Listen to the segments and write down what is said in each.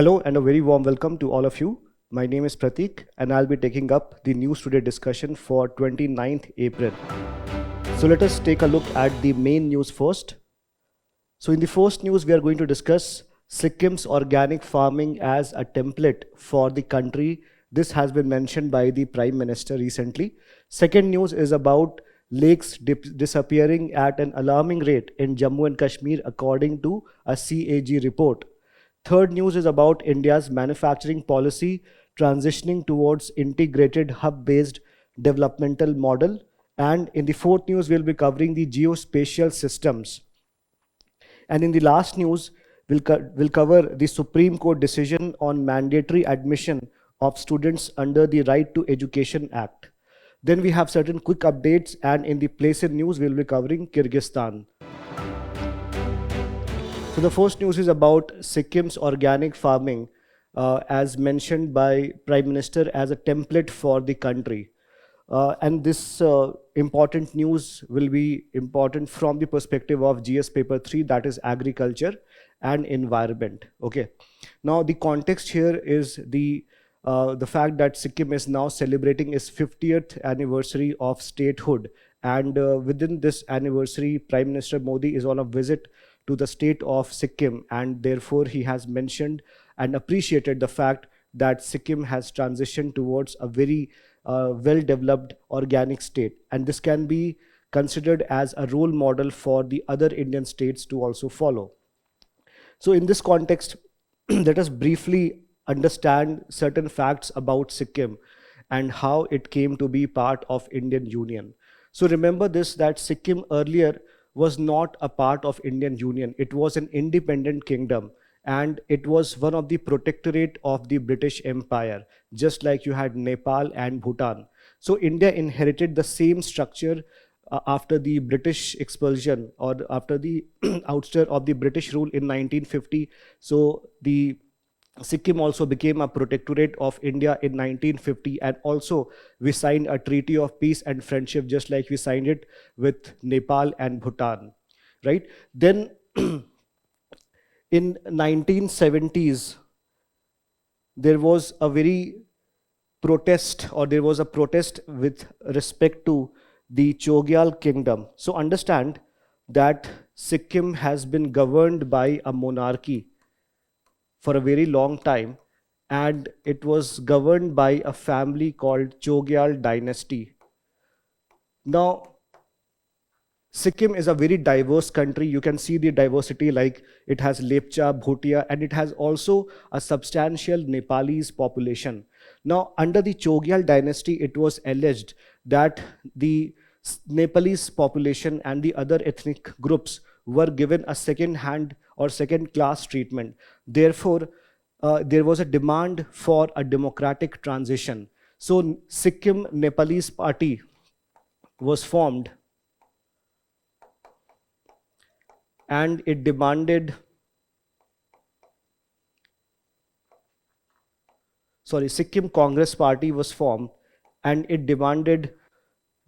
Hello and a very warm welcome to all of you. My name is Pratik and I'll be taking up the news today discussion for 29th April. So let us take a look at the main news first. So in the first news, we are going to discuss Sikkim's organic farming as a template for the country. This has been mentioned by the Prime Minister recently. Second news is about lakes disappearing at an alarming rate in Jammu and Kashmir according to a CAG report. Third news is about India's manufacturing policy transitioning towards integrated hub-based developmental model. And in the fourth news, we'll be covering the geospatial systems. And in the last news, we'll cover the Supreme Court decision on mandatory admission of students under the Right to Education Act. Then we have certain quick updates, and in the place in news, we'll be covering Kyrgyzstan. So the first news is about Sikkim's organic farming, as mentioned by Prime Minister as a template for the country. And this important news will be important from the perspective of GS paper 3, that is agriculture and environment. Okay. Now the context here is the fact that Sikkim is now celebrating its 50th anniversary of statehood, and within this anniversary, Prime Minister Modi is on a visit to the state of Sikkim, and therefore he has mentioned and appreciated the fact that Sikkim has transitioned towards a very well-developed organic state, and this can be considered as a role model for the other Indian states to also follow. So in this context, let us briefly understand certain facts about Sikkim and how it came to be part of Indian Union. So remember this, that Sikkim earlier was not a part of Indian Union. It was an independent kingdom, and it was one of the protectorate of the British Empire, just like you had Nepal and Bhutan. So India inherited the same structure after the British expulsion, or after the ouster of the British rule in 1950. So the Sikkim also became a protectorate of India in 1950, and also we signed a treaty of peace and friendship, just like we signed it with Nepal and Bhutan, right? Then in 1970s, there was a very protest, or there was a protest with respect to the Chogyal kingdom. So understand that Sikkim has been governed by a monarchy for a very long time, and it was governed by a family called Chogyal dynasty. Now, Sikkim is a very diverse country. You can see the diversity, like it has Lepcha, Bhutia, and it has also a substantial Nepalese population. Now, under the Chogyal dynasty, it was alleged that the Nepalese population and the other ethnic groups were given a second-hand or second-class treatment. Therefore, there was a demand for a democratic transition. So, Sikkim Nepalese Party was formed, and it demanded, Sikkim Congress Party was formed, and it demanded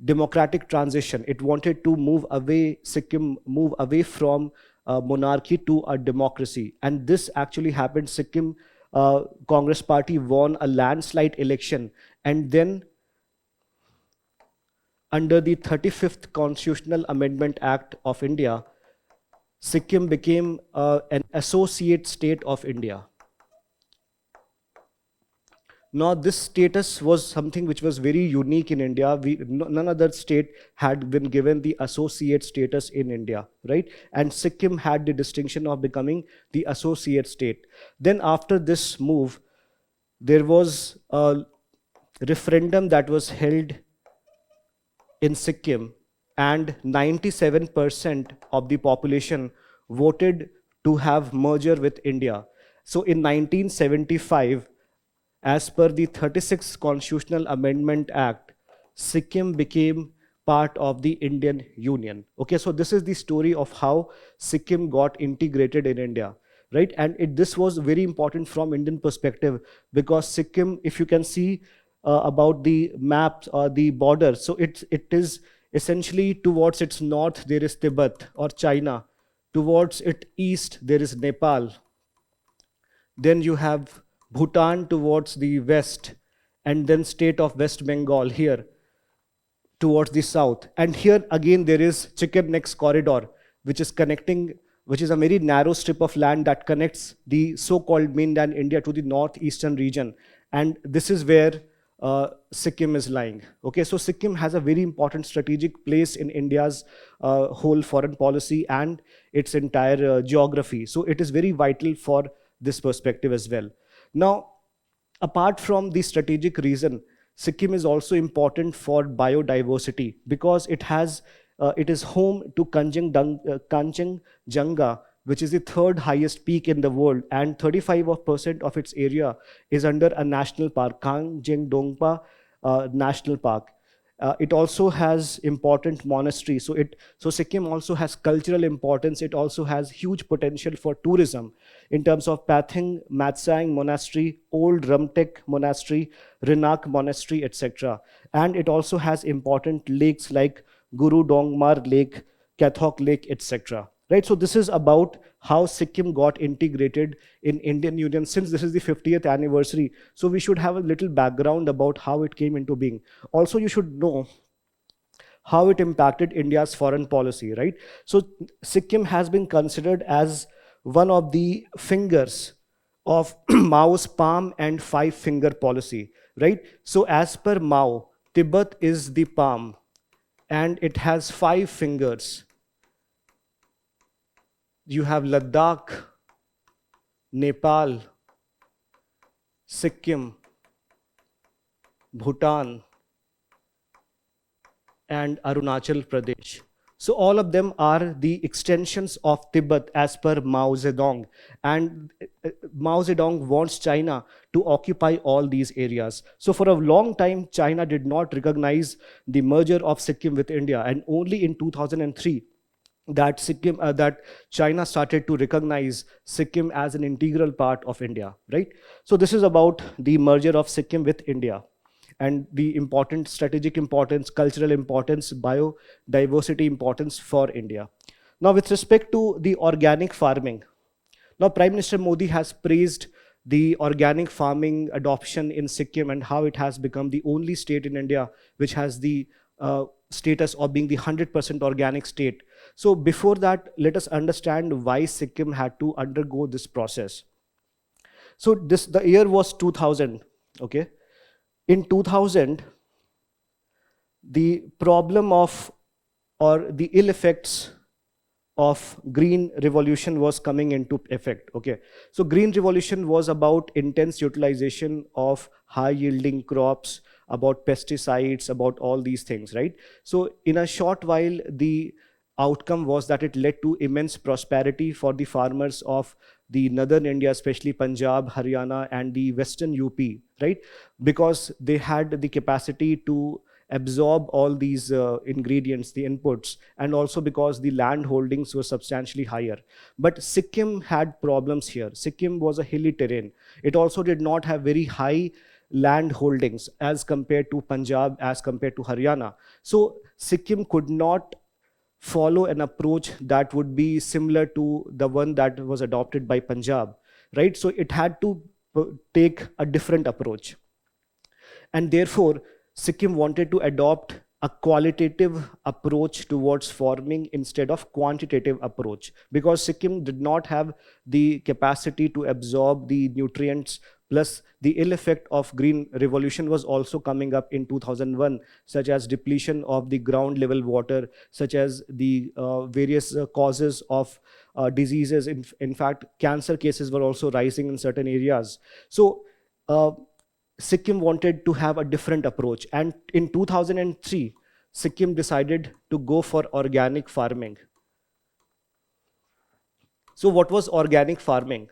democratic transition. It wanted to move away, Sikkim move away from monarchy to a democracy. And this actually happened. Sikkim Congress Party won a landslide election, and then under the 35th Constitutional Amendment Act of India, Sikkim became an associate state of India. Now, this status was something which was very unique in India. None other state had been given the associate status in India, right? And Sikkim had the distinction of becoming the associate state. Then after this move, there was a referendum that was held in Sikkim, and 97% of the population voted to have merger with India. So in 1975, as per the 36th Constitutional Amendment Act, Sikkim became part of the Indian Union. Okay, so this is the story of how Sikkim got integrated in India, right? And this was very important from Indian perspective, because Sikkim, if you can see about the maps or the border, so it is essentially towards its north there is Tibet or China, towards its east there is Nepal, Then you have Bhutan towards the west, and then state of West Bengal here towards the south. And here again there is Chicken Necks corridor, which is connecting, which is a very narrow strip of land that connects the so-called mainland India to the northeastern region. And this is where Sikkim is lying. Okay, so Sikkim has a very important strategic place in India's whole foreign policy and its entire geography. So it is very vital for this perspective as well. Now, apart from the strategic reason, Sikkim is also important for biodiversity because it is home to Kanchenjunga, which is the third highest peak in the world, and 35% of its area is under a national park, Kanchenjunga National Park. It also has important monasteries. So Sikkim also has cultural importance. It also has huge potential for tourism in terms of Pathing Matsang Monastery, Old Rumtek Monastery, Renak Monastery, etc. And it also has important lakes like Guru Dongmar Lake, Kathok Lake, etc. Right? So this is about how Sikkim got integrated in Indian Union since this is the 50th anniversary. So we should have a little background about how it came into being. Also, you should know how it impacted India's foreign policy, right? So Sikkim has been considered as one of the fingers of Mao's palm and five finger policy, right? So as per Mao, Tibet is the palm and it has five fingers. You have Ladakh, Nepal, Sikkim, Bhutan, and Arunachal Pradesh. So all of them are the extensions of Tibet as per Mao Zedong. And Mao Zedong wants China to occupy all these areas. So for a long time, China did not recognize the merger of Sikkim with India. And only in 2003, that China started to recognize Sikkim as an integral part of India, right? So this is about the merger of Sikkim with India and the important strategic importance, cultural importance, biodiversity importance for India. Now, with respect to the organic farming, now Prime Minister Modi has praised the organic farming adoption in Sikkim and how it has become the only state in India which has the status of being the 100% organic state. So before that, let us understand why Sikkim had to undergo this process. So the year was 2000, okay? In 2000, the problem of, or the ill effects of green revolution was coming into effect. Okay, so green revolution was about intense utilization of high yielding crops, about pesticides, about all these things, right? So in a short while, the outcome was that it led to immense prosperity for the farmers of the northern India, especially Punjab, Haryana, and the western UP, right? Because they had the capacity to absorb all these ingredients, the inputs, and also because the land holdings were substantially higher. But Sikkim had problems here. Sikkim was a hilly terrain. It also did not have very high land holdings as compared to Punjab, as compared to Haryana. So Sikkim could not follow an approach that would be similar to the one that was adopted by Punjab, right? So it had to take a different approach. And therefore, Sikkim wanted to adopt a qualitative approach towards farming instead of quantitative approach, because Sikkim did not have the capacity to absorb the nutrients. Plus, the ill effect of green revolution was also coming up in 2001, such as depletion of the ground level water, such as the various causes of diseases. In fact, cancer cases were also rising in certain areas. So Sikkim wanted to have a different approach. And in 2003, Sikkim decided to go for organic farming. So what was organic farming?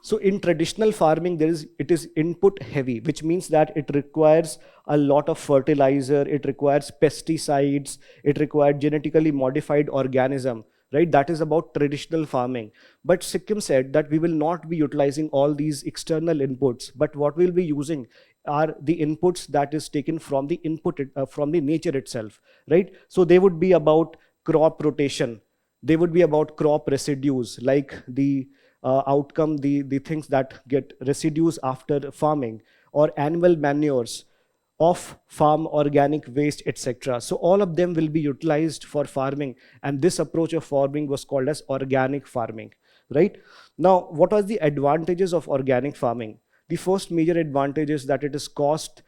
So in traditional farming, it is input heavy, which means that it requires a lot of fertilizer, it requires pesticides, it required genetically modified organism, right? That is about traditional farming. But Sikkim said that we will not be utilizing all these external inputs, but what we'll be using are the inputs that is taken from the from the nature itself, right? So they would be about crop rotation, they would be about crop residues like the outcome, the things that get residues after farming, or animal manures, of farm organic waste, etc. So all of them will be utilized for farming, and this approach of farming was called as organic farming, right? Now, what are the advantages of organic farming? The first major advantage is that it is cost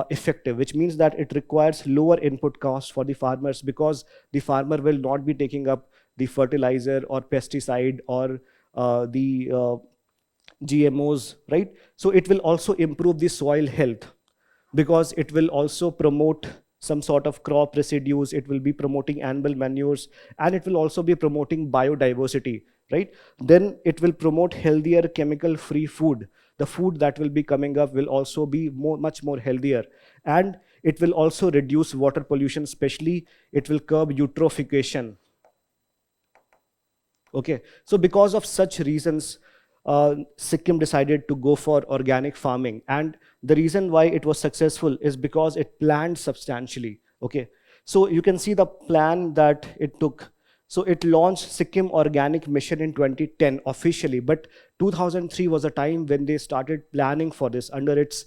effective, which means that it requires lower input costs for the farmers, because the farmer will not be taking up the fertilizer or pesticide or the GMOs, right? So it will also improve the soil health, because it will also promote some sort of crop residues, it will be promoting animal manures, and it will also be promoting biodiversity, right? Then it will promote healthier chemical free food. The food that will be coming up will also be much more healthier, and it will also reduce water pollution, especially it will curb eutrophication. Okay, so because of such reasons, Sikkim decided to go for organic farming. And the reason why it was successful is because it planned substantially. Okay, so you can see the plan that it took. So it launched Sikkim Organic Mission in 2010 officially, but 2003 was a time when they started planning for this under its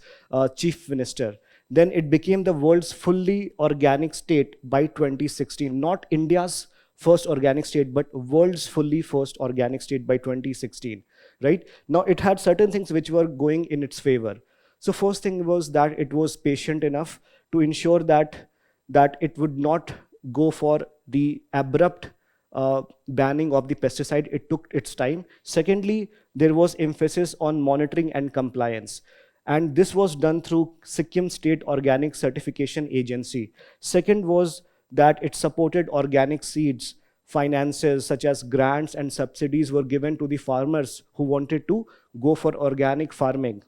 chief minister. Then it became the world's fully organic state by 2016, not India's first organic state, but world's fully first organic state by 2016, right? Now, it had certain things which were going in its favor. So first thing was that it was patient enough to ensure that it would not go for the abrupt banning of the pesticide. It took its time. Secondly, there was emphasis on monitoring and compliance. And this was done through Sikkim State Organic Certification Agency. Second was that it supported organic seeds. Finances such as grants and subsidies were given to the farmers who wanted to go for organic farming.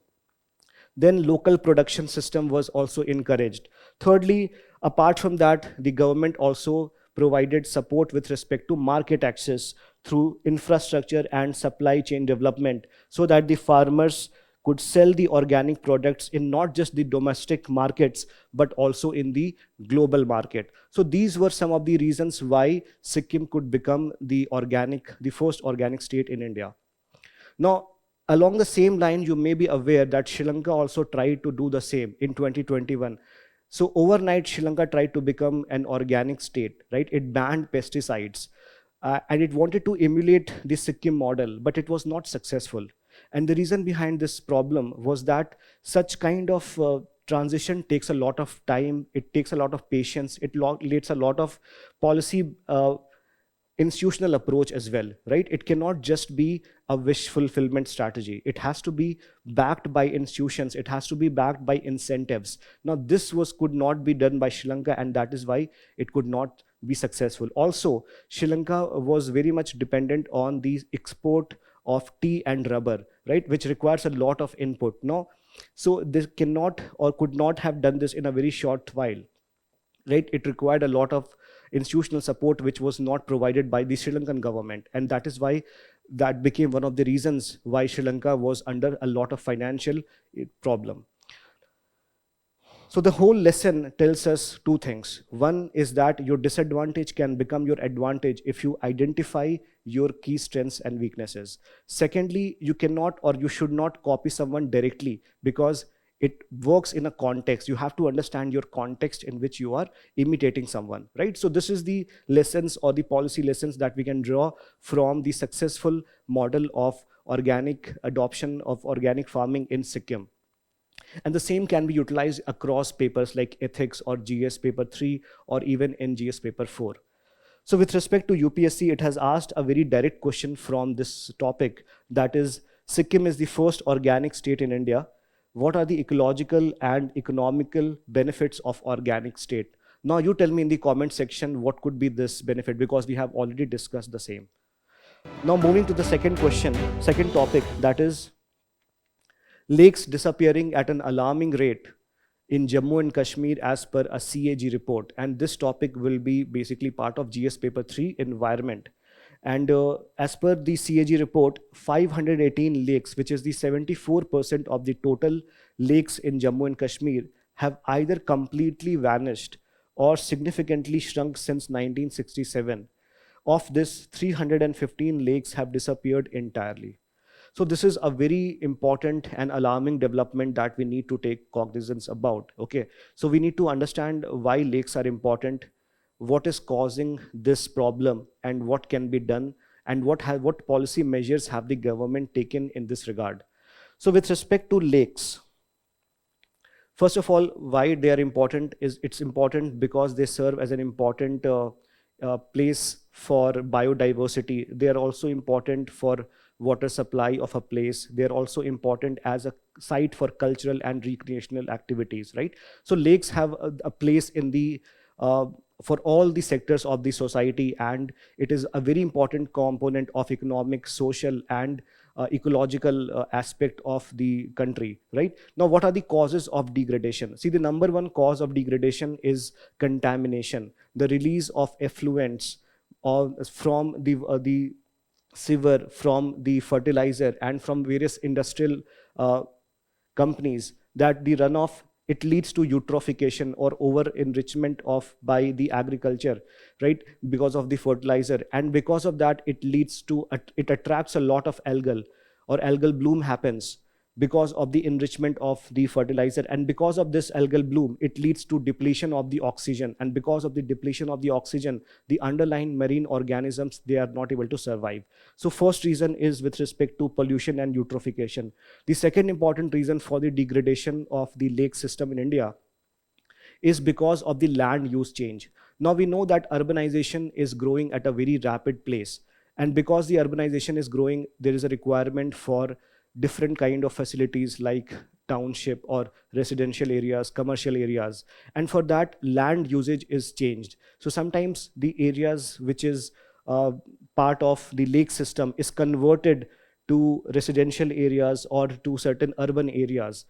Then local production system was also encouraged. Thirdly, apart from that, the government also provided support with respect to market access through infrastructure and supply chain development, so that the farmers could sell the organic products in not just the domestic markets, but also in the global market. So these were some of the reasons why Sikkim could become the first organic state in India. Now, along the same line, you may be aware that Sri Lanka also tried to do the same in 2021. So overnight, Sri Lanka tried to become an organic state, right? It banned pesticides, and it wanted to emulate the Sikkim model, but it was not successful. And the reason behind this problem was that such kind of transition takes a lot of time, it takes a lot of patience, it needs a lot of policy institutional approach as well, right? It cannot just be a wish fulfillment strategy. It has to be backed by institutions. It has to be backed by incentives. Now, this could not be done by Sri Lanka, and that is why it could not be successful. Also, Sri Lanka was very much dependent on the export of tea and rubber, right, which requires a lot of input. No, so they cannot or could not have done this in a very short while, right? It required a lot of institutional support, which was not provided by the Sri Lankan government. And that is why that became one of the reasons why Sri Lanka was under a lot of financial problem. So the whole lesson tells us two things. One is that your disadvantage can become your advantage if you identify your key strengths and weaknesses. Secondly, you cannot or you should not copy someone directly, because it works in a context. You have to understand your context in which you are imitating someone, right? So this is the lessons or the policy lessons that we can draw from the successful model of organic adoption of organic farming in Sikkim. And the same can be utilized across papers like ethics or GS paper 3 or even in GS paper 4. So with respect to UPSC, it has asked a very direct question from this topic, that is, Sikkim is the first organic state in India. What are the ecological and economical benefits of organic state? Now you tell me in the comment section what could be this benefit, because we have already discussed the same. Now moving to the second question, second topic, that is lakes disappearing at an alarming rate in Jammu and Kashmir as per a CAG report. And this topic will be basically part of GS paper 3 environment. And as per the CAG report, 518 lakes, which is the 74% of the total lakes in Jammu and Kashmir, have either completely vanished or significantly shrunk since 1967. Of this, 315 lakes have disappeared entirely. So this is a very important and alarming development that we need to take cognizance about. Okay, so we need to understand why lakes are important, what is causing this problem, and what can be done, and what policy measures have the government taken in this regard. So with respect to lakes, first of all, why they are important is it's important because they serve as an important place for biodiversity. They are also important for water supply of a place. They are also important as a site for cultural and recreational activities, right? So lakes have a place in the uh, for all the sectors of the society, and it is a very important component of economic, social, and ecological aspect of the country, right? Now, what are the causes of degradation? See, the number one cause of degradation is contamination, the release of effluents from the sewer, from the fertilizer, and from various industrial uh, companies, that the runoff, it leads to eutrophication or over enrichment of by the agriculture, right? Because of the fertilizer, and because of that it leads to it attracts a lot of algal, or algal bloom happens because of the enrichment of the fertilizer, and because of this algal bloom it leads to depletion of the oxygen, and because of the depletion of the oxygen, the underlying marine organisms, they are not able to survive. So first reason is with respect to pollution and eutrophication. The second important reason for the degradation of the lake system in India is because of the land use change. Now we know that urbanization is growing at a very rapid pace, and because the urbanization is growing, there is a requirement for different kind of facilities like township or residential areas, commercial areas, and for that land usage is changed. So sometimes the areas which is uh, part of the lake system is converted to residential areas or to certain urban areas,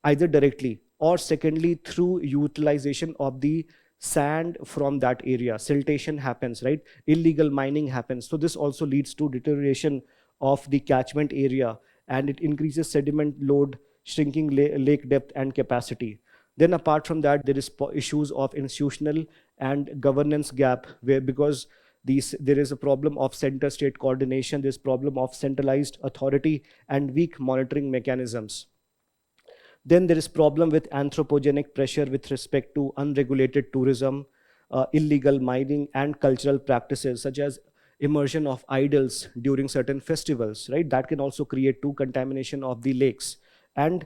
either directly or secondly through utilization of the sand from that area. Siltation happens, right? Illegal mining happens, so this also leads to deterioration of the catchment area, and it increases sediment load, shrinking lake depth and capacity. Then apart from that, there is issues of institutional and governance gap, where because there is a problem of center state coordination, there's problem of centralized authority and weak monitoring mechanisms. Then there is problem with anthropogenic pressure with respect to unregulated tourism, illegal mining, and cultural practices such as immersion of idols during certain festivals, right? That can also create too contamination of the lakes, and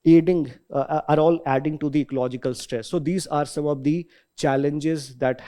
aiding are all adding to the ecological stress. So these are some of the challenges that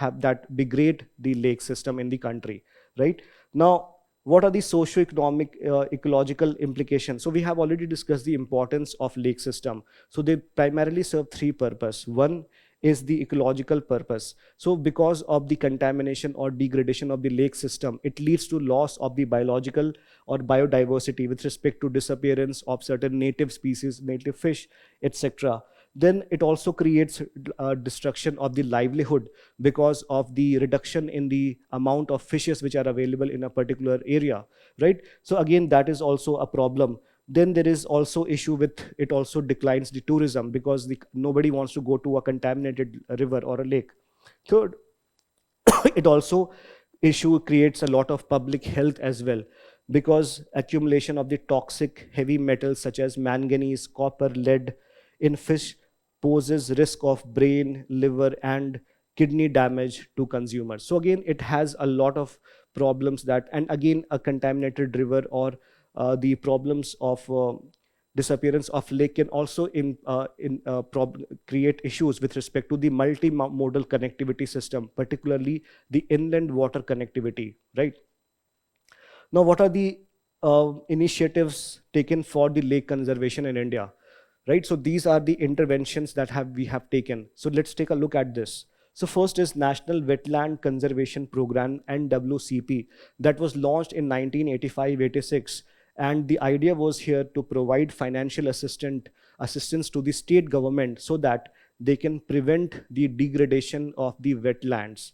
degrade the lake system in the country, right? Now, what are the socio-economic ecological implications? So we have already discussed the importance of lake system. So they primarily serve three purposes. One is the ecological purpose. So because of the contamination or degradation of the lake system, it leads to loss of the biological or biodiversity with respect to disappearance of certain native species, native fish, etc. Then it also creates destruction of the livelihood because of the reduction in the amount of fishes which are available in a particular area, right? So again, that is also a problem. Then there is also issue with it also declines the tourism because nobody wants to go to a contaminated river or a lake. Third, it also issue creates a lot of public health as well, because accumulation of the toxic heavy metals such as manganese, copper, lead in fish poses risk of brain, liver, and kidney damage to consumers. So again, it has a lot of problems that, and again, a contaminated river or the problems of disappearance of lake can also create issues with respect to the multimodal connectivity system, particularly the inland water connectivity, right? Now, what are the initiatives taken for the lake conservation in India? Right. So these are the interventions that we have taken. So let's take a look at this. So first is National Wetland Conservation Program, NWCP, that was launched in 1985-86, and the idea was here to provide financial assistance to the state government so that they can prevent the degradation of the wetlands,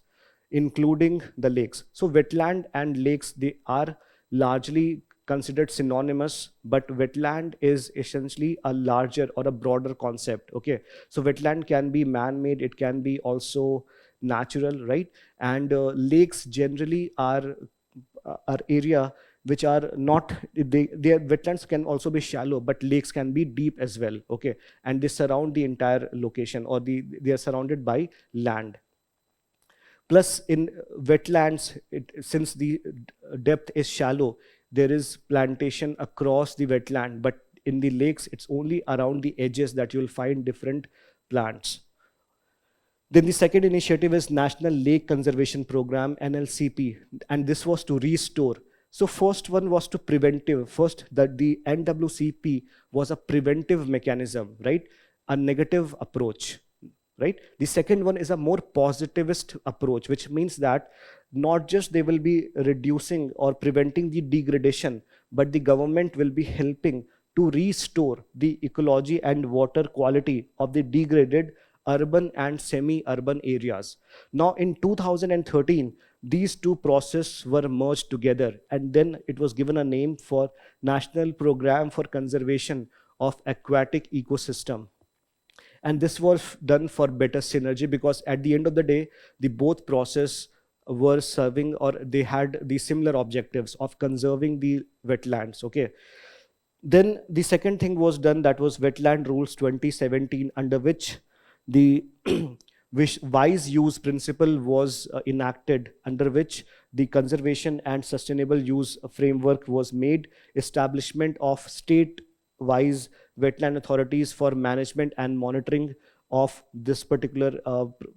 including the lakes. So wetland and lakes, they are largely considered synonymous, but wetland is essentially a larger or a broader concept. Okay, so wetland can be man-made, it can be also natural, right? And lakes generally are area which are not, their wetlands can also be shallow, but lakes can be deep as well, okay, and they surround the entire location, or they are surrounded by land. Plus, in wetlands, since the depth is shallow, there is plantation across the wetland, but in the lakes, it's only around the edges that you'll find different plants. Then the second initiative is National Lake Conservation Program, NLCP, and this was to restore. So first one was to preventive. First, that the NWCP was a preventive mechanism, right? A negative approach, right? The second one is a more positivist approach, which means that not just they will be reducing or preventing the degradation, but the government will be helping to restore the ecology and water quality of the degraded urban and semi-urban areas. Now in 2013, these two processes were merged together, and then it was given a name for National Program for Conservation of Aquatic Ecosystem. And this was done for better synergy, because at the end of the day, the both process were serving, or they had the similar objectives of conserving the wetlands, okay. Then the second thing was done, that was Wetland Rules 2017, under which the wise use principle was enacted, under which the conservation and sustainable use framework was made, establishment of state-wise wetland authorities for management and monitoring of this particular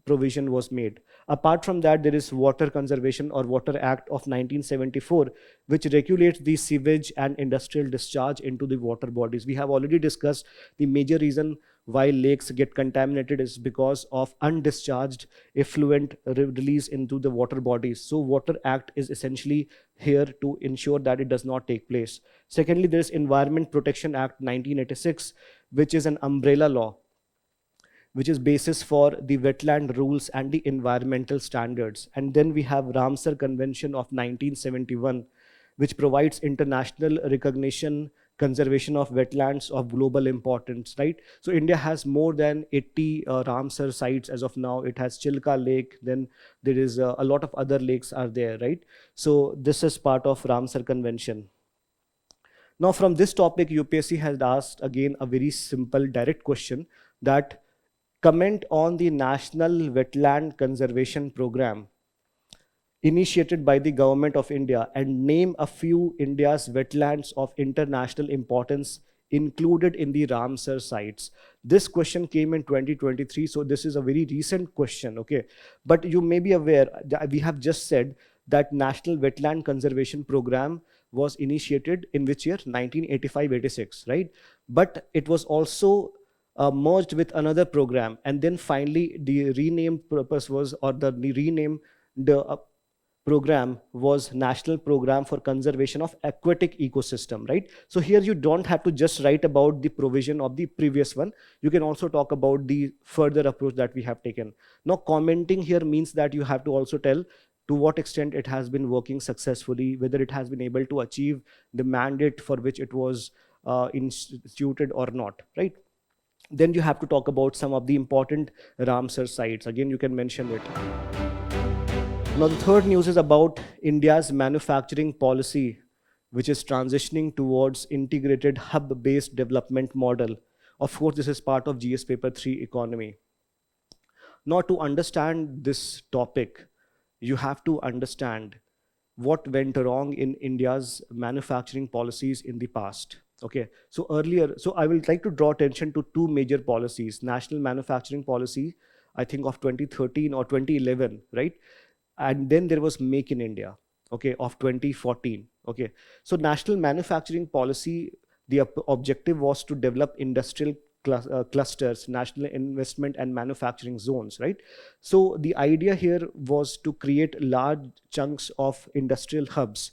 provision was made. Apart from that, there is Water Conservation or Water Act of 1974, which regulates the sewage and industrial discharge into the water bodies. We have already discussed the major reason why lakes get contaminated is because of undischarged effluent release into the water bodies. So Water Act is essentially here to ensure that it does not take place. Secondly, there is Environment Protection Act 1986, which is an umbrella law, which is basis for the wetland rules and the environmental standards. And then we have Ramsar Convention of 1971, which provides international recognition, conservation of wetlands of global importance, right? So India has more than 80 Ramsar sites as of now. It has Chilka Lake, then there is a lot of other lakes are there, right? So this is part of Ramsar Convention. Now from this topic, UPSC has asked again a very simple direct question, that comment on the National Wetland Conservation Program initiated by the Government of India and name a few India's wetlands of international importance included in the Ramsar sites. This question came in 2023, so this is a very recent question, okay? But you may be aware that we have just said that National Wetland Conservation Program was initiated in which year? 1985-86, right? But it was also merged with another program, and then finally the renamed purpose was, or the renamed program was National Program for Conservation of Aquatic Ecosystem, right? So here you don't have to just write about the provision of the previous one. You can also talk about the further approach that we have taken. Now commenting here means that you have to also tell to what extent it has been working successfully, whether it has been able to achieve the mandate for which it was instituted or not, right? Then you have to talk about some of the important Ramsar sites. Again, you can mention it. Now, the third news is about India's manufacturing policy, which is transitioning towards integrated hub-based development model. Of course, this is part of GS Paper 3 economy. Now, to understand this topic, you have to understand what went wrong in India's manufacturing policies in the past. Okay, so earlier, so I will like to draw attention to two major policies. National Manufacturing Policy, I think of 2013 or 2011, right? And then there was Make in India, okay, of 2014, okay. So National Manufacturing Policy, the objective was to develop industrial clusters, national investment and manufacturing zones, right? So the idea here was to create large chunks of industrial hubs,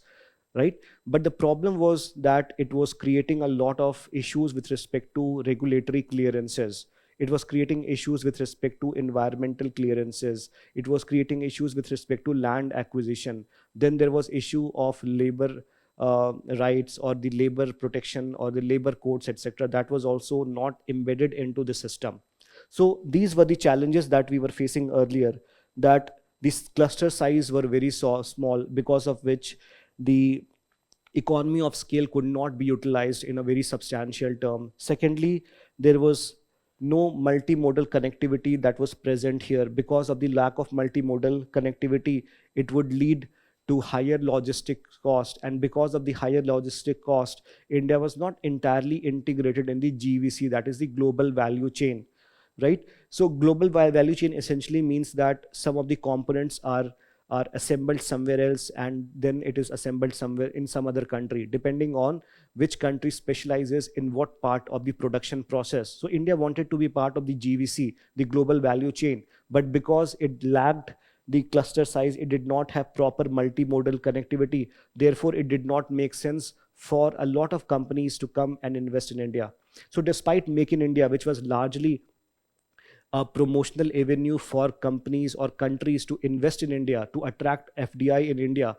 right? But the problem was that it was creating a lot of issues with respect to regulatory clearances. It was creating issues with respect to environmental clearances. It was creating issues with respect to land acquisition. Then there was issue of labor rights or the labor protection or the labor codes, etc. That was also not embedded into the system. So these were the challenges that we were facing earlier, that this cluster size were very small, because of which the economy of scale could not be utilized in a very substantial term. Secondly, there was no multimodal connectivity that was present here. Because of the lack of multimodal connectivity, it would lead to higher logistic cost, and because of the higher logistic cost, India was not entirely integrated in the GVC, that is the global value chain, right? So global value chain essentially means that some of the components are assembled somewhere else, and then it is assembled somewhere in some other country, depending on which country specializes in what part of the production process. So India wanted to be part of the GVC, the global value chain, but because it lacked the cluster size, it did not have proper multimodal connectivity. Therefore, it did not make sense for a lot of companies to come and invest in India. So despite Make in India, which was largely a promotional avenue for companies or countries to invest in India, to attract FDI in India,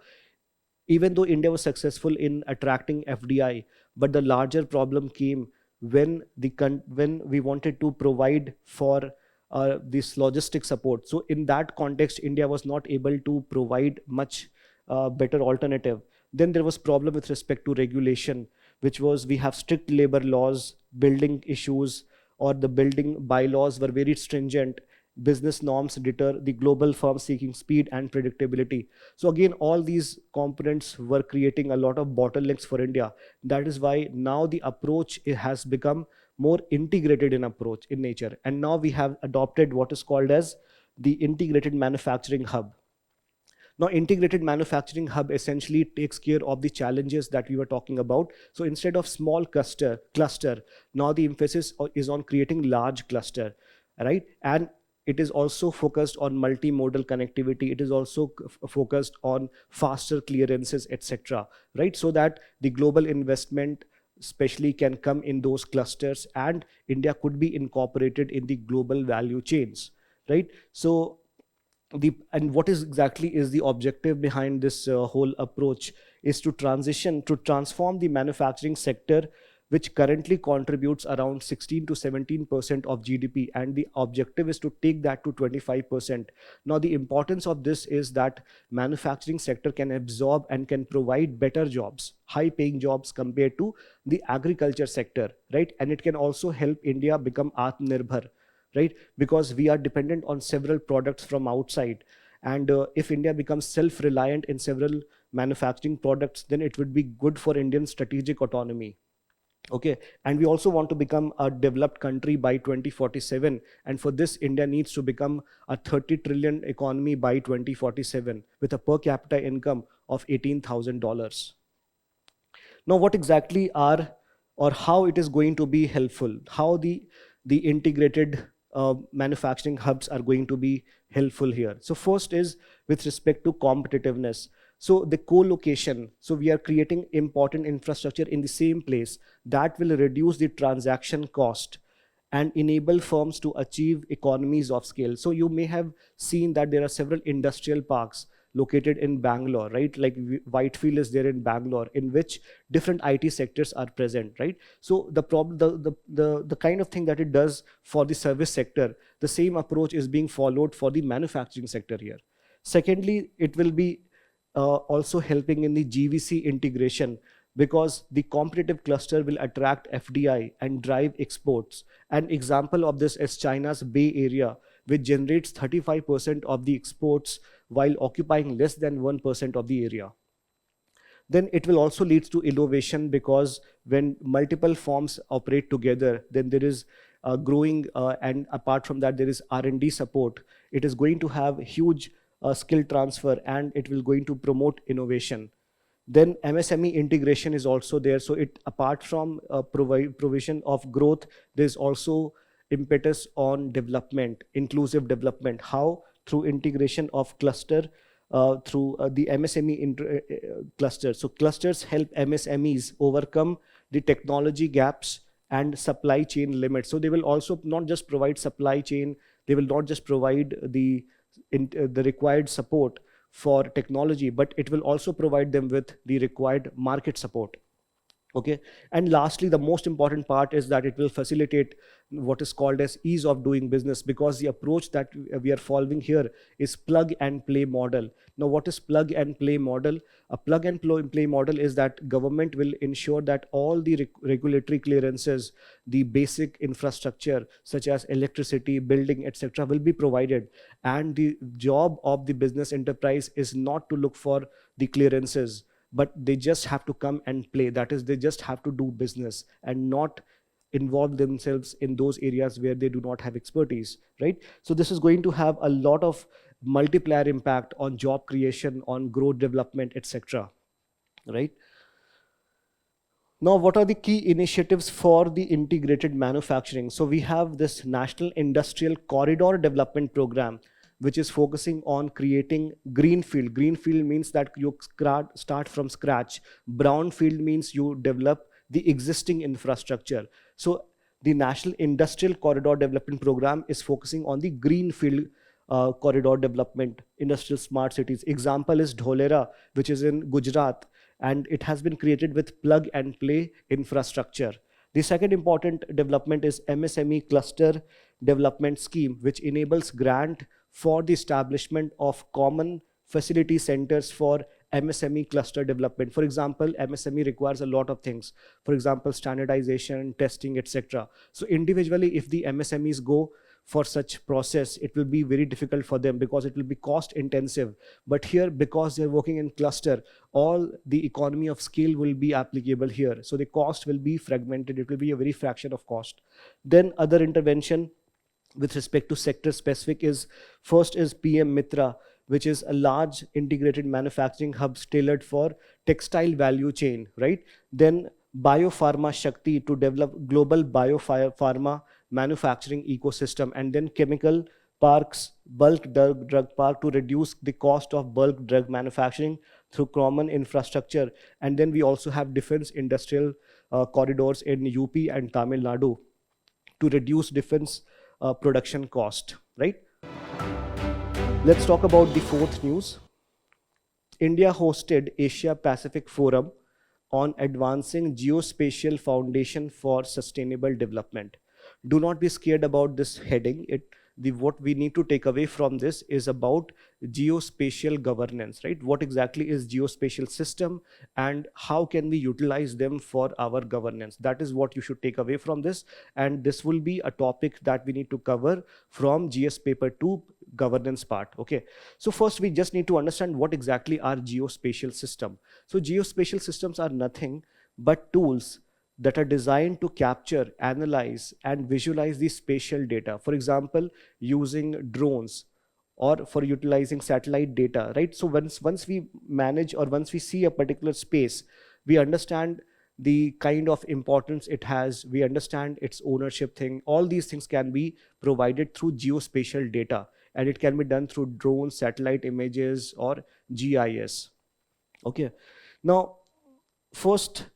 even though India was successful in attracting FDI, but the larger problem came when when we wanted to provide for this logistic support. So in that context, India was not able to provide much better alternative. Then there was problem with respect to regulation, which was we have strict labor laws, building issues, or the building bylaws were very stringent. Business norms deter the global firms seeking speed and predictability. So again, all these components were creating a lot of bottlenecks for India. That is why now the approach has become more integrated in approach in nature. And now we have adopted what is called as the integrated manufacturing hub. Now, integrated manufacturing hub essentially takes care of the challenges that we were talking about. So instead of small cluster, now the emphasis is on creating large cluster, right? And it is also focused on multimodal connectivity. It is also focused on faster clearances, etc. Right? So that the global investment especially can come in those clusters, and India could be incorporated in the global value chains, right? So and what is exactly is the objective behind this whole approach is to transform the manufacturing sector, which currently contributes around 16 to 17% of GDP, and the objective is to take that to 25%. Now the importance of this is that manufacturing sector can absorb and can provide better jobs, high paying jobs compared to the agriculture sector, right? And it can also help India become Atmanirbhar, right? Because we are dependent on several products from outside. And if India becomes self-reliant in several manufacturing products, then it would be good for Indian strategic autonomy. Okay, and we also want to become a developed country by 2047. And for this, India needs to become a 30 trillion economy by 2047 with a per capita income of $18,000. Now, what exactly are or how it is going to be helpful, how the integrated manufacturing hubs are going to be helpful here. So first is with respect to competitiveness. So the co-location, so we are creating important infrastructure in the same place that will reduce the transaction cost and enable firms to achieve economies of scale. So you may have seen that there are several industrial parks located in Bangalore, right? Like Whitefield is there in Bangalore, in which different IT sectors are present, right? So the problem, the kind of thing that it does for the service sector, the same approach is being followed for the manufacturing sector here. Secondly, it will be also helping in the GVC integration, because the competitive cluster will attract FDI and drive exports. An example of this is China's Bay Area, which generates 35% of the exports while occupying less than 1% of the area. Then it will also lead to innovation, because when multiple firms operate together, then there is growing, and apart from that, there is R&D support. It is going to have huge skill transfer, and it will going to promote innovation. Then MSME integration is also there. So it, apart from provision of growth, there's also impetus on development, inclusive development. How? Through integration of cluster, through the MSME cluster. So clusters help MSMEs overcome the technology gaps and supply chain limits. So they will also not just provide supply chain, they will not just provide the required support for technology, but it will also provide them with the required market support. Okay, and lastly, the most important part is that it will facilitate what is called as ease of doing business, because the approach that we are following here is plug and play model. Now, what is plug and play model? A plug and play model is that government will ensure that all the regulatory clearances, the basic infrastructure such as electricity, building, etc., will be provided, and the job of the business enterprise is not to look for the clearances, but they just have to come and play. That is, they just have to do business and not involve themselves in those areas where they do not have expertise, right? So this is going to have a lot of multiplier impact on job creation, on growth development, etc., right? Now, what are the key initiatives for the integrated manufacturing? So we have this National Industrial Corridor Development Program, which is focusing on creating greenfield. Greenfield means that you start from scratch. Brownfield means you develop the existing infrastructure. So the National Industrial Corridor Development Program is focusing on the greenfield corridor development, industrial smart cities. Example is Dholera, which is in Gujarat, and it has been created with plug and play infrastructure. The second important development is MSME cluster development scheme, which enables grant for the establishment of common facility centers for MSME cluster development. For example, MSME requires a lot of things. For example, standardization, testing, etc. So individually, if the MSMEs go for such process, it will be very difficult for them because it will be cost intensive. But here, because they're working in cluster, all the economy of scale will be applicable here. So the cost will be fragmented. It will be a very fraction of cost. Then other intervention with respect to sector specific is, first is PM Mitra, which is a large integrated manufacturing hubs tailored for textile value chain, right? Then Biopharma Shakti to develop global biopharma manufacturing ecosystem, and then chemical parks, bulk drug park to reduce the cost of bulk drug manufacturing through common infrastructure. And then we also have defense industrial corridors in UP and Tamil Nadu to reduce defense production cost, right? Let's talk about the fourth news. India hosted Asia Pacific Forum on advancing geospatial foundation for sustainable development. Do not be scared about this heading. What we need to take away from this is about geospatial governance, right? What exactly is geospatial system and how can we utilize them for our governance? That is what you should take away from this. And this will be a topic that we need to cover from GS paper 2 governance part. Okay. So first we just need to understand what exactly are geospatial system. So geospatial systems are nothing but tools that are designed to capture, analyze, and visualize the spatial data. For example, using drones or for utilizing satellite data, right? So once we manage or once we see a particular space, we understand the kind of importance it has, we understand its ownership thing. All these things can be provided through geospatial data, and it can be done through drones, satellite images, or GIS. Okay. Now, first,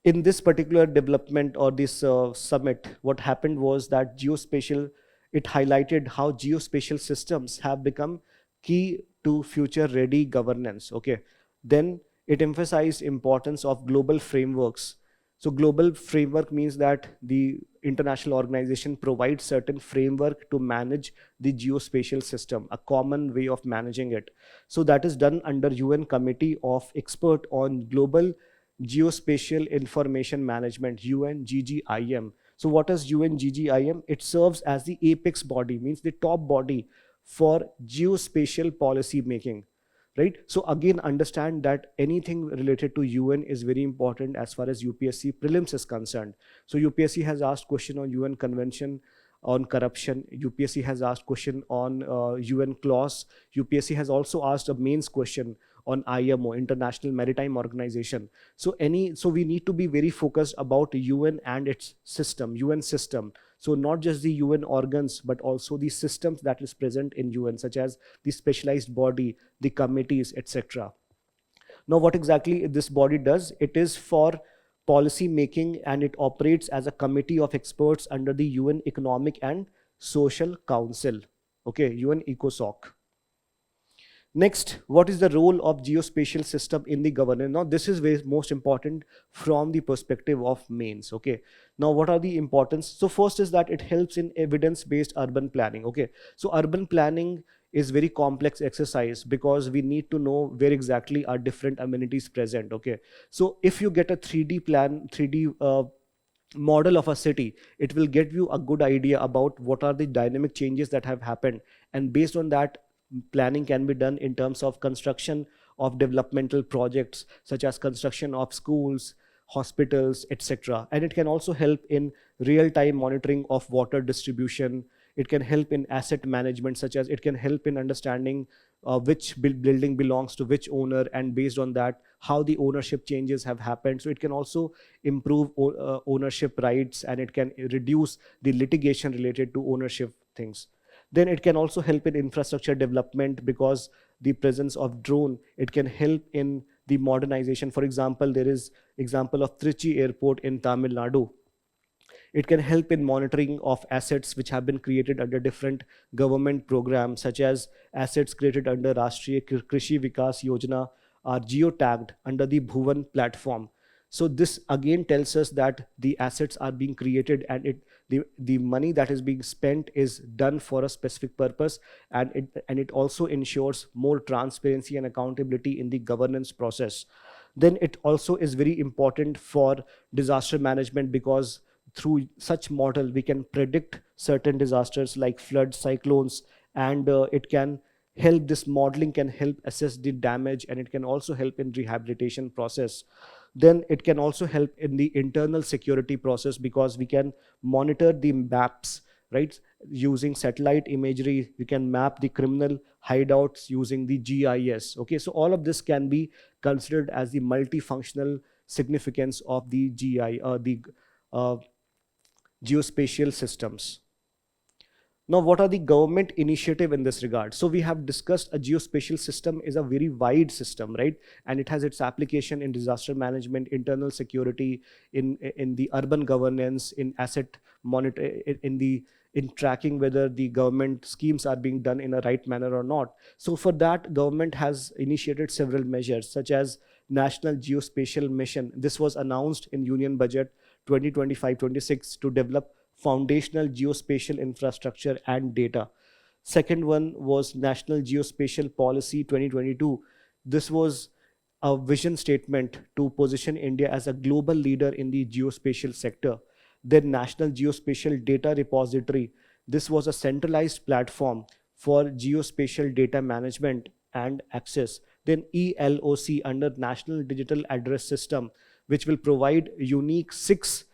in this particular development or this summit, what happened was that it highlighted how geospatial systems have become key to future ready governance. Okay. Then it emphasized importance of global frameworks. So global framework means that the international organization provides certain framework to manage the geospatial system, a common way of managing it. So that is done under UN Committee of Expert on Global Geospatial Information Management, UNGGIM. So what is UNGGIM? It serves as the apex body, means the top body for geospatial policy making, right? So again, understand that anything related to UN is very important as far as UPSC prelims is concerned. So UPSC has asked question on UN Convention on corruption. UPSC has asked question on UN clause. UPSC has also asked a mains question on IMO, International Maritime Organization. So we need to be very focused about UN and its system, UN system. So not just the UN organs, but also the systems that is present in UN, such as the specialized body, the committees, etc. Now, what exactly this body does? It is for policy making, and it operates as a committee of experts under the UN Economic and Social Council. Okay, UN ECOSOC. Next, what is the role of geospatial system in the governance? Now, this is very most important from the perspective of mains. Okay. Now, what are the importance? So, first is that it helps in evidence-based urban planning. Okay. So, urban planning is very complex exercise because we need to know where exactly are different amenities present. Okay. So, if you get a 3D plan, 3D model of a city, it will get you a good idea about what are the dynamic changes that have happened, and based on that, planning can be done in terms of construction of developmental projects such as construction of schools, hospitals, etc. And it can also help in real time monitoring of water distribution. It can help in asset management, such as it can help in understanding which building belongs to which owner, and based on that how the ownership changes have happened. So it can also improve ownership rights, and it can reduce the litigation related to ownership things. Then it can also help in infrastructure development because the presence of drone, it can help in the modernization. For example, there is example of Trichy airport in Tamil Nadu. It can help in monitoring of assets which have been created under different government programs, such as assets created under Rashtriya Krishi Vikas Yojana are geotagged under the Bhuvan platform. So this again tells us that the assets are being created, and the money that is being spent is done for a specific purpose, and it also ensures more transparency and accountability in the governance process. Then it also is very important for disaster management because through such model we can predict certain disasters like floods, cyclones, and it can help, this modeling can help assess the damage, and it can also help in rehabilitation process. Then it can also help in the internal security process because we can monitor the maps, right? Using satellite imagery we can map the criminal hideouts using the GIS. Okay, so all of this can be considered as the multifunctional significance of the the uh, geospatial systems. Now, what are the government initiative in this regard? So we have discussed a geospatial system is a very wide system, right? And it has its application in disaster management, internal security, in the urban governance, in asset monitor, in tracking whether the government schemes are being done in a right manner or not. So for that, government has initiated several measures such as National Geospatial Mission. This was announced in Union Budget 2025-26 to develop foundational geospatial infrastructure and data. Second one was National Geospatial Policy 2022. This was a vision statement to position India as a global leader in the geospatial sector. Then National Geospatial Data Repository. This was a centralized platform for geospatial data management and access. Then ELOC under National Digital Address System, which will provide unique 6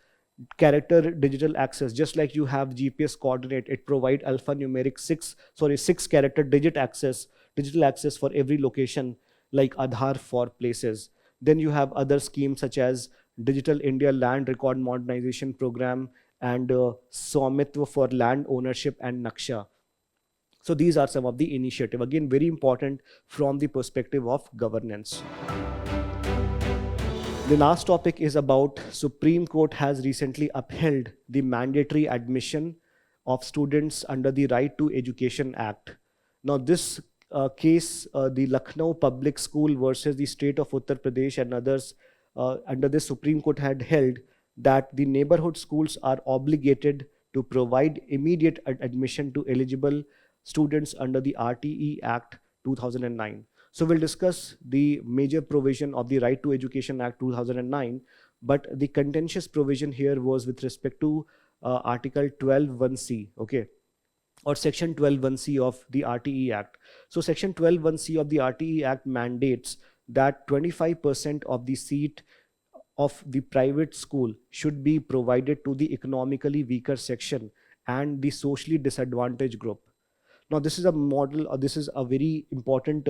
character digital access. Just like you have GPS coordinate, it provide alphanumeric 6 character digital access for every location, like Aadhaar for places. Then you have other schemes such as Digital India Land Record Modernization Program and Swamitva for land ownership and Naksha. So these are some of the initiative, again very important from the perspective of governance. The last topic is about Supreme Court has recently upheld the mandatory admission of students under the Right to Education Act. Now this case, the Lucknow Public School versus the state of Uttar Pradesh and others, under the Supreme Court had held that the neighborhood schools are obligated to provide immediate admission to eligible students under the RTE Act 2009. So we'll discuss the major provision of the Right to Education Act 2009, but the contentious provision here was with respect to Article 12(1)(c), okay, or Section 12(1)(c) of the RTE Act. So Section 12(1)(c) of the RTE Act mandates that 25% of the seat of the private school should be provided to the economically weaker section and the socially disadvantaged group. Now, this is a model, or this is a very important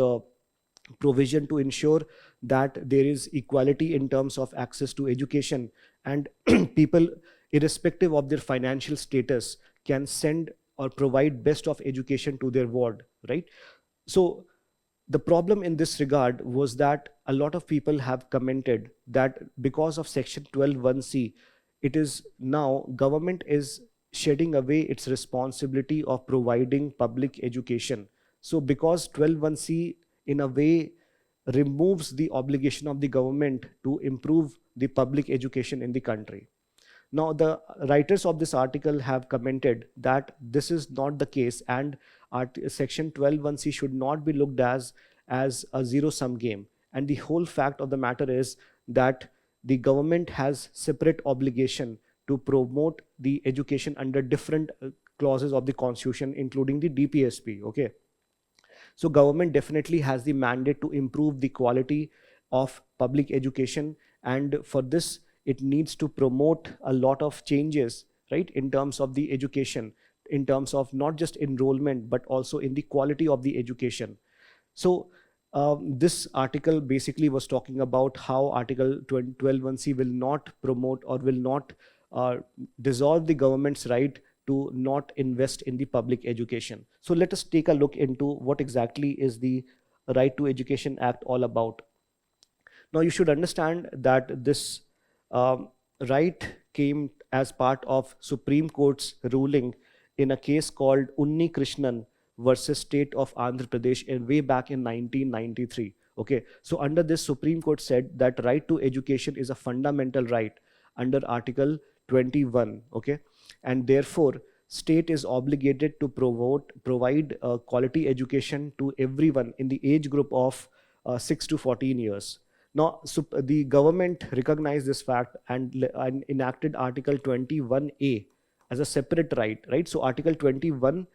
provision to ensure that there is equality in terms of access to education, and people, irrespective of their financial status, can send or provide best of education to their ward, right? So the problem in this regard was that a lot of people have commented that because of Section 12(1)(c), it is now government is shedding away its responsibility of providing public education. So because 12(1)(c) in a way removes the obligation of the government to improve the public education in the country. Now, the writers of this article have commented that this is not the case, and Section 12(1)(c) should not be looked as a zero-sum game. And the whole fact of the matter is that the government has separate obligation to promote the education under different clauses of the constitution, including the DPSP. Okay, so government definitely has the mandate to improve the quality of public education, and for this it needs to promote a lot of changes, right, in terms of the education, in terms of not just enrollment but also in the quality of the education. So this article basically was talking about how Article 12(1)(c) will not promote or will not uh, dissolve the government's right to not invest in the public education. So let us take a look into what exactly is the Right to Education Act all about. Now, you should understand that this right came as part of Supreme Court's ruling in a case called Unni Krishnan versus State of Andhra Pradesh way back in 1993. Okay, so under this, Supreme Court said that right to education is a fundamental right under Article 21. Okay, and therefore state is obligated to provide quality education to everyone in the age group of 6 to 14 years. Now, the government recognized this fact and enacted Article 21A as a separate right, right? So Article 21,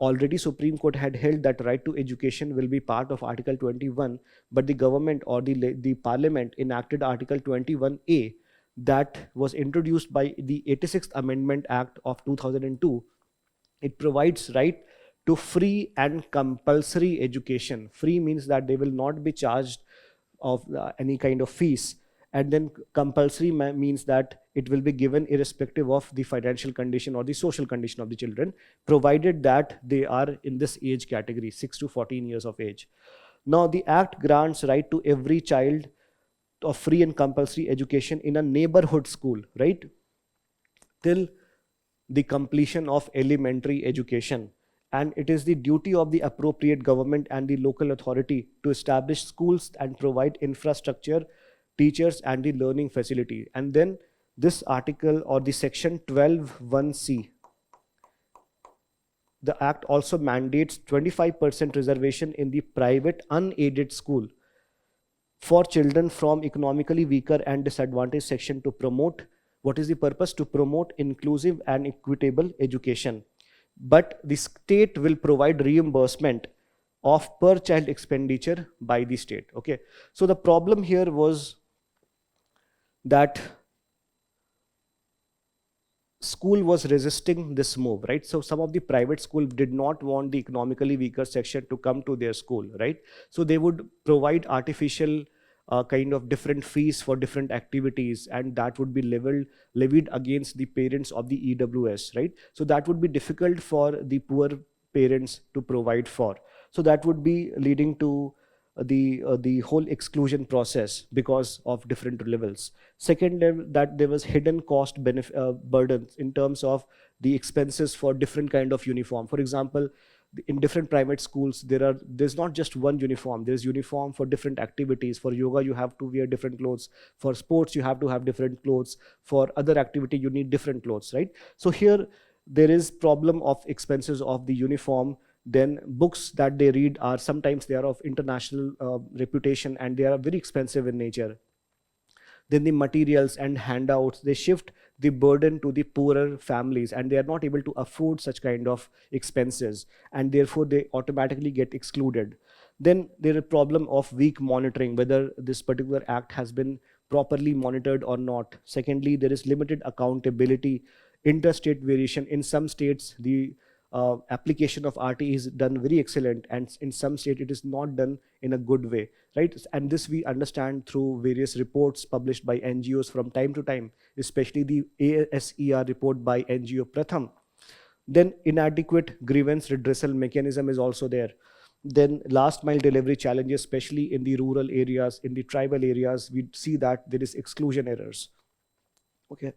already Supreme Court had held that right to education will be part of Article 21, but the government or the parliament enacted Article 21A that was introduced by the 86th Amendment Act of 2002. It provides right to free and compulsory education. Free means that they will not be charged of any kind of fees, and then compulsory means that it will be given irrespective of the financial condition or the social condition of the children, provided that they are in this age category, 6 to 14 years of age. Now, the act grants right to every child of free and compulsory education in a neighborhood school, right, till the completion of elementary education. And it is the duty of the appropriate government and the local authority to establish schools and provide infrastructure, teachers, and the learning facility. And then this article or the Section 12(1)(c), the act also mandates 25% reservation in the private unaided school for children from economically weaker and disadvantaged section to promote, what is the purpose? To promote inclusive and equitable education. But the state will provide reimbursement of per child expenditure by the state. Okay, so the problem here was that school was resisting this move, right? So some of the private school did not want the economically weaker section to come to their school, right? So they would provide artificial kind of different fees for different activities, and that would be levied against the parents of the EWS, right? So that would be difficult for the poor parents to provide for. So that would be leading to the whole exclusion process because of different levels. Second level, that there was hidden cost burdens in terms of the expenses for different kind of uniform. For example, in different private schools, there's not just one uniform. There's uniform for different activities. For yoga, you have to wear different clothes. For sports, you have to have different clothes. For other activity, you need different clothes, right? So here there is problem of expenses of the uniform. Then books that they read are sometimes they are of international reputation, and they are very expensive in nature. Then the materials and handouts, they shift the burden to the poorer families, and they are not able to afford such kind of expenses, and therefore they automatically get excluded. Then there is a problem of weak monitoring, whether this particular act has been properly monitored or not. Secondly, there is limited accountability, interstate variation. In some states, the application of RT is done very excellent, and in some state it is not done in a good way, right? And this we understand through various reports published by NGOs from time to time, especially the ASER report by NGO Pratham. Then inadequate grievance redressal mechanism is also there. Then last mile delivery challenges, especially in the rural areas, in the tribal areas, we see that there is exclusion errors. Okay.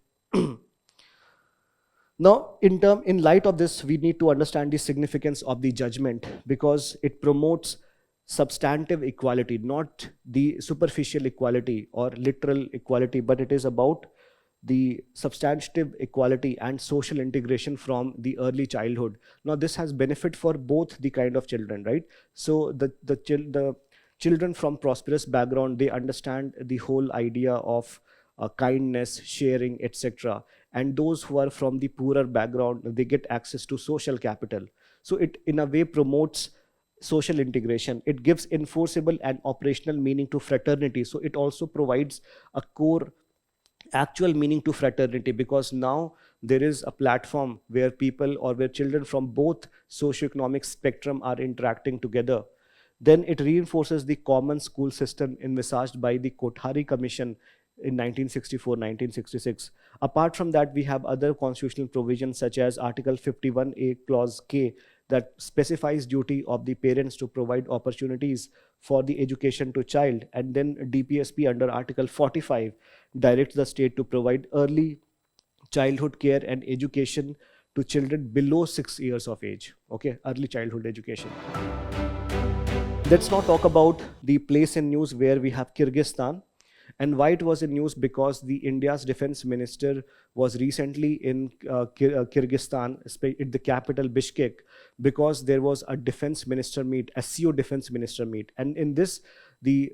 Now, in light of this, we need to understand the significance of the judgment, because it promotes substantive equality, not the superficial equality or literal equality, but it is about the substantive equality and social integration from the early childhood. Now, this has benefit for both the kind of children, right? So the children from prosperous background, they understand the whole idea of kindness, sharing, etc. And those who are from the poorer background, they get access to social capital. So it in a way promotes social integration. It gives enforceable and operational meaning to fraternity. So it also provides a core actual meaning to fraternity, because now there is a platform where people or where children from both socioeconomic spectrum are interacting together. Then it reinforces the common school system envisaged by the Kothari Commission in 1964-1966. Apart from that, we have other constitutional provisions such as Article 51A Clause K, that specifies duty of the parents to provide opportunities for the education to child. And then DPSP under Article 45 directs the state to provide early childhood care and education to children below 6 years of age. Okay, early childhood education. Let's now talk about the place in news where we have Kyrgyzstan. And why it was in news? Because the India's defense minister was recently in Kyrgyzstan, in the capital Bishkek, because there was a defense minister meet, SCO defense minister meet. And in this, the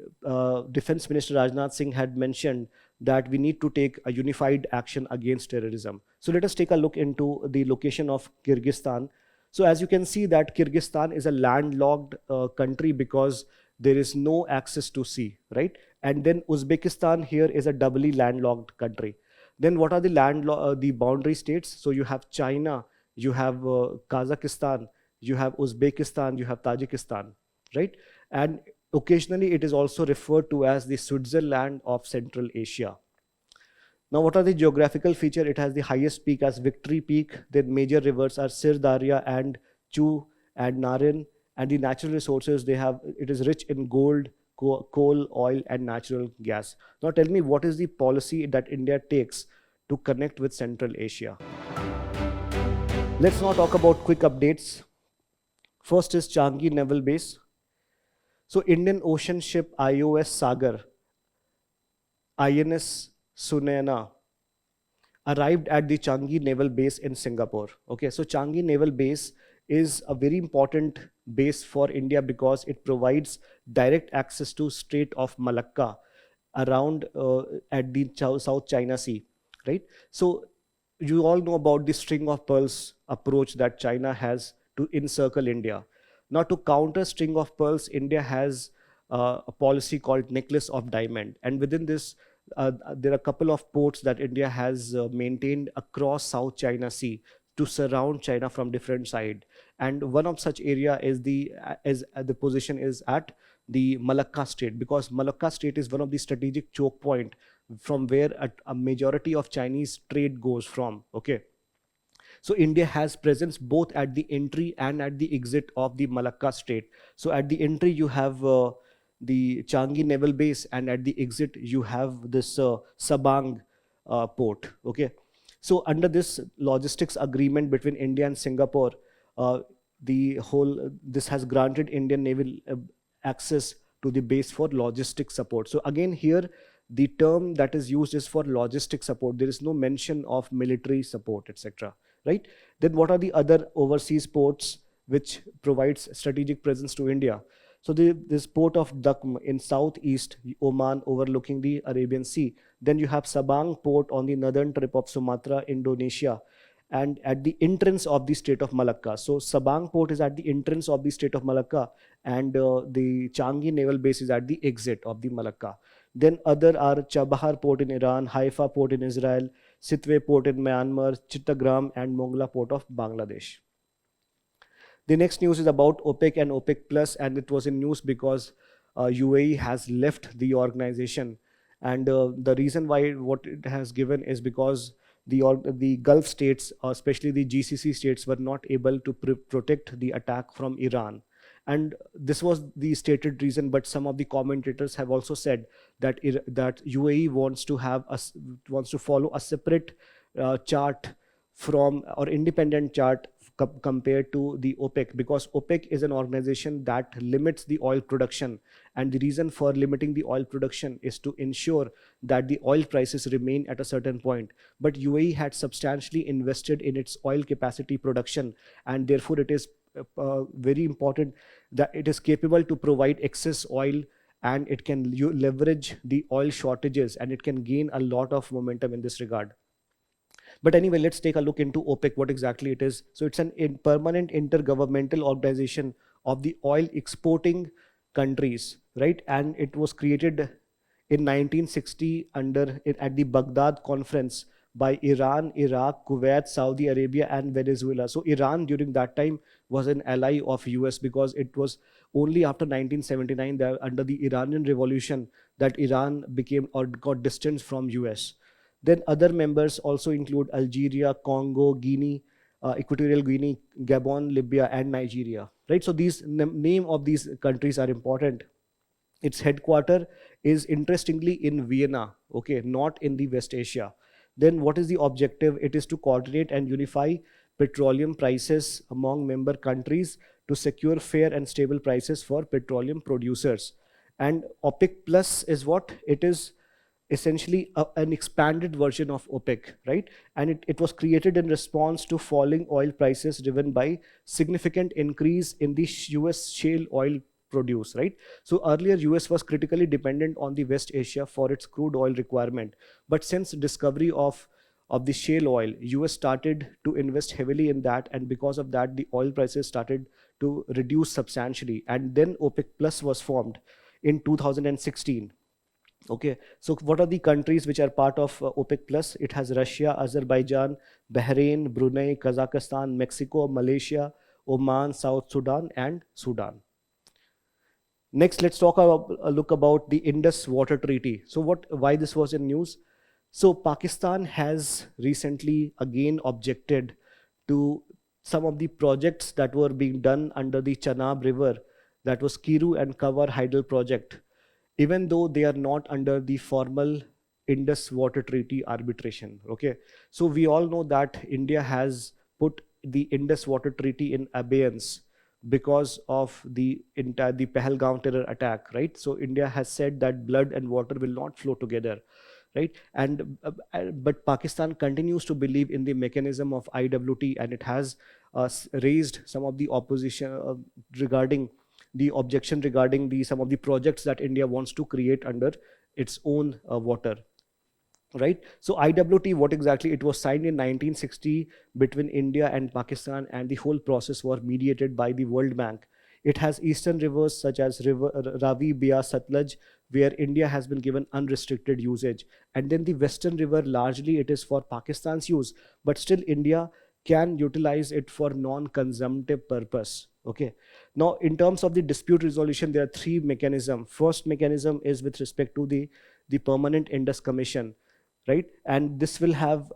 defense minister Rajnath Singh had mentioned that we need to take a unified action against terrorism. So let us take a look into the location of Kyrgyzstan. So as you can see that Kyrgyzstan is a landlocked country because there is no access to sea, right? And then Uzbekistan here is a doubly landlocked country. Then what are the boundary states? So you have China, you have Kazakhstan, you have Uzbekistan, you have Tajikistan, right? And occasionally it is also referred to as the Switzerland of Central Asia. Now, what are the geographical feature? It has the highest peak as Victory Peak. Then major rivers are Sir Darya and Chu and Narin. And the natural resources they have, it is rich in gold, coal, oil, and natural gas. Now, tell me, what is the policy that India takes to connect with Central Asia? Let's now talk about quick updates. First is Changi Naval Base. So, Indian Ocean ship IOS Sagar, INS Sunayana, arrived at the Changi Naval Base in Singapore. Okay, so Changi Naval Base is a very important base for India because it provides direct access to Strait of Malacca around at the South China Sea, right? So you all know about the string of pearls approach that China has to encircle India. Now, to counter string of pearls, India has a policy called necklace of diamond, and within this there are a couple of ports that India has maintained across South China Sea to surround China from different side. And one of such area is the position is at the Malacca Strait, because Malacca Strait is one of the strategic choke point from where a majority of Chinese trade goes from. Okay, so India has presence both at the entry and at the exit of the Malacca Strait. So at the entry you have the Changi Naval Base, and at the exit you have this Sabang port. Okay, so under this logistics agreement between India and Singapore, uh, this has granted Indian naval access to the base for logistic support. So again here the term that is used is for logistic support. There is no mention of military support, etc. Right? Then what are the other overseas ports which provides strategic presence to India? So this port of Dakm in southeast Oman overlooking the Arabian Sea. Then you have Sabang port on the northern tip of Sumatra, Indonesia, and at the entrance of the Strait of Malacca. So Sabang port is at the entrance of the Strait of Malacca, and the Changi naval base is at the exit of the Malacca. Then other are Chabahar port in Iran, Haifa port in Israel, Sitwe port in Myanmar, Chittagram and Mongla port of Bangladesh. The next news is about OPEC and OPEC Plus, and it was in news because UAE has left the organization, and the reason why what it has given is because the Gulf states, especially the GCC states, were not able to protect the attack from Iran. And this was the stated reason, but some of the commentators have also said that that UAE wants to follow a separate chart from or independent chart compared to the OPEC, because OPEC is an organization that limits the oil production. And the reason for limiting the oil production is to ensure that the oil prices remain at a certain point. But UAE had substantially invested in its oil capacity production, and therefore it is very important that it is capable to provide excess oil, and it can leverage the oil shortages, and it can gain a lot of momentum in this regard. But anyway, let's take a look into OPEC, what exactly it is. So it's an permanent intergovernmental organization of the oil exporting countries, right? And it was created in 1960 at the Baghdad conference by Iran, Iraq, Kuwait, Saudi Arabia, and Venezuela. So Iran during that time was an ally of US, because it was only after 1979 that under the Iranian Revolution that Iran became or got distanced from US. Then other members also include Algeria, Congo, Guinea, Equatorial Guinea, Gabon, Libya, and Nigeria. Right. So these name of these countries are important. Its headquarter is interestingly in Vienna. Okay, not in the West Asia. Then what is the objective? It is to coordinate and unify petroleum prices among member countries to secure fair and stable prices for petroleum producers. And OPEC Plus is what? It is essentially an expanded version of OPEC, right? And it was created in response to falling oil prices driven by significant increase in the US shale oil produce, right? So earlier US was critically dependent on the West Asia for its crude oil requirement. But since discovery of the shale oil, US started to invest heavily in that, and because of that, the oil prices started to reduce substantially. And then OPEC Plus was formed in 2016. Okay, so what are the countries which are part of OPEC Plus? It has Russia, Azerbaijan, Bahrain, Brunei, Kazakhstan, Mexico, Malaysia, Oman, South Sudan, and Sudan. Next, let's talk about look about the Indus Water Treaty. So why this was in news? So Pakistan has recently again objected to some of the projects that were being done under the Chenab River, that was Kiru and Kawar Hydel project, even though they are not under the formal Indus Water Treaty arbitration. Okay, so we all know that India has put the Indus Water Treaty in abeyance because of the Pahalgam terror attack, right? So India has said that blood and water will not flow together, right? And but Pakistan continues to believe in the mechanism of IWT, and it has raised some of the opposition regarding the objection regarding the some of the projects that India wants to create under its own water, right? So IWT, what exactly? It was signed in 1960 between India and Pakistan, and the whole process was mediated by the World Bank. It has eastern rivers such as river Ravi, Beas, Satluj, where India has been given unrestricted usage, and then the western river, largely it is for Pakistan's use, but still India can utilize it for non-consumptive purpose. Okay, now in terms of the dispute resolution, there are three mechanisms. First mechanism is with respect to the Permanent Indus Commission, right? And this will have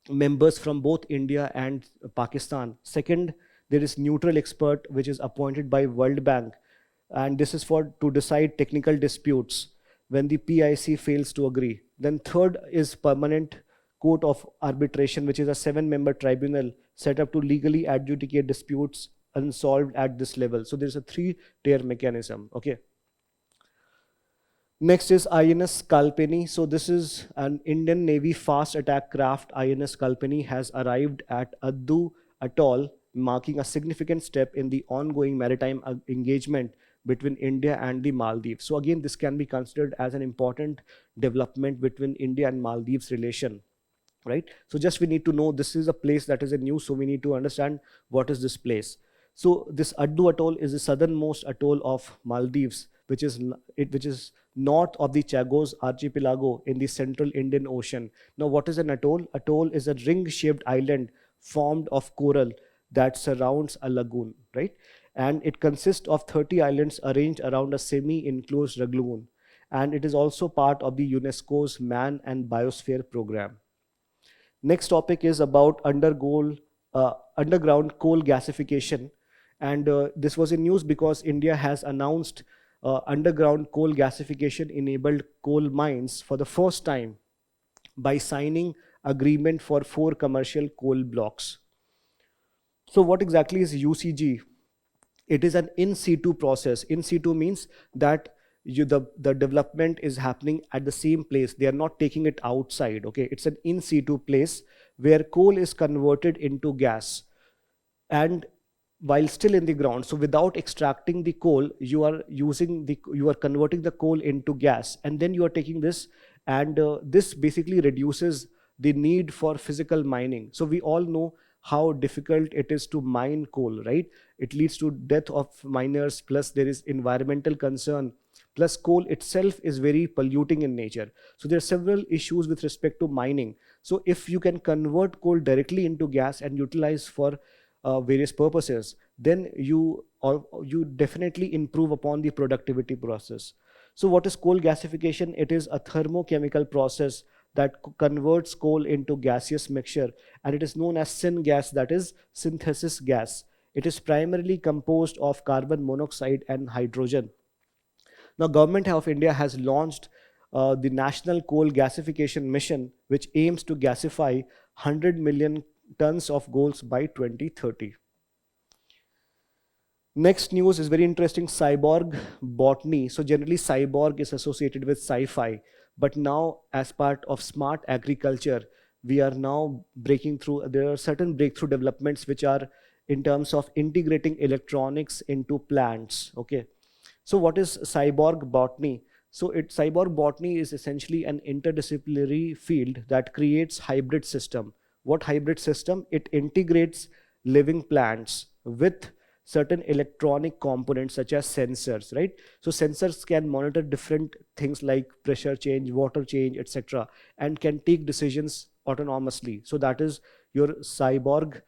members from both India and Pakistan. Second, there is neutral expert which is appointed by World Bank, and this is for to decide technical disputes when the PIC fails to agree. Then third is Permanent Court of Arbitration, which is a 7-member tribunal set up to legally adjudicate disputes unsolved at this level. So there's a 3-tier mechanism. Okay. Next is INS Kalpeni. So this is an Indian Navy fast attack craft. INS Kalpeni has arrived at Addu Atoll, marking a significant step in the ongoing maritime engagement between India and the Maldives. So again, this can be considered as an important development between India and Maldives relation, right? So just we need to know this is a place that is in news, so we need to understand what is this place. So this Addu Atoll is the southernmost atoll of Maldives, which is north of the Chagos archipelago in the central Indian Ocean. Now, what is an atoll? Atoll is a ring-shaped island formed of coral that surrounds a lagoon, right? And it consists of 30 islands arranged around a semi-enclosed lagoon. And it is also part of the UNESCO's Man and Biosphere program. Next topic is about underground coal gasification. And this was in news because India has announced underground coal gasification enabled coal mines for the first time by signing agreement for 4 commercial coal blocks. So what exactly is UCG? It is an in situ process. In situ means that the development is happening at the same place. They are not taking it outside. Okay, it's an in situ place where coal is converted into gas, and while still in the ground. So without extracting the coal, you are converting the coal into gas, and then you are taking this, and this basically reduces the need for physical mining. So we all know how difficult it is to mine coal, right? It leads to death of miners, plus there is environmental concern, plus coal itself is very polluting in nature. So there are several issues with respect to mining. So if you can convert coal directly into gas and utilize for various purposes, then you definitely improve upon the productivity process. So what is coal gasification? It is a thermochemical process that converts coal into gaseous mixture, and it is known as syngas, that is synthesis gas. It is primarily composed of carbon monoxide and hydrogen. Now, Government of India has launched the National Coal Gasification Mission, which aims to gasify 100 million tons of coals by 2030. Next news is very interesting, cyborg botany. So generally cyborg is associated with sci-fi, but now as part of smart agriculture, we are now breaking through, there are certain breakthrough developments which are in terms of integrating electronics into plants. Okay. So what is cyborg botany? So cyborg botany is essentially an interdisciplinary field that creates hybrid system. What hybrid system? It integrates living plants with certain electronic components such as sensors, right? So sensors can monitor different things like pressure change, water change, etc., and can take decisions autonomously. So that is your cyborg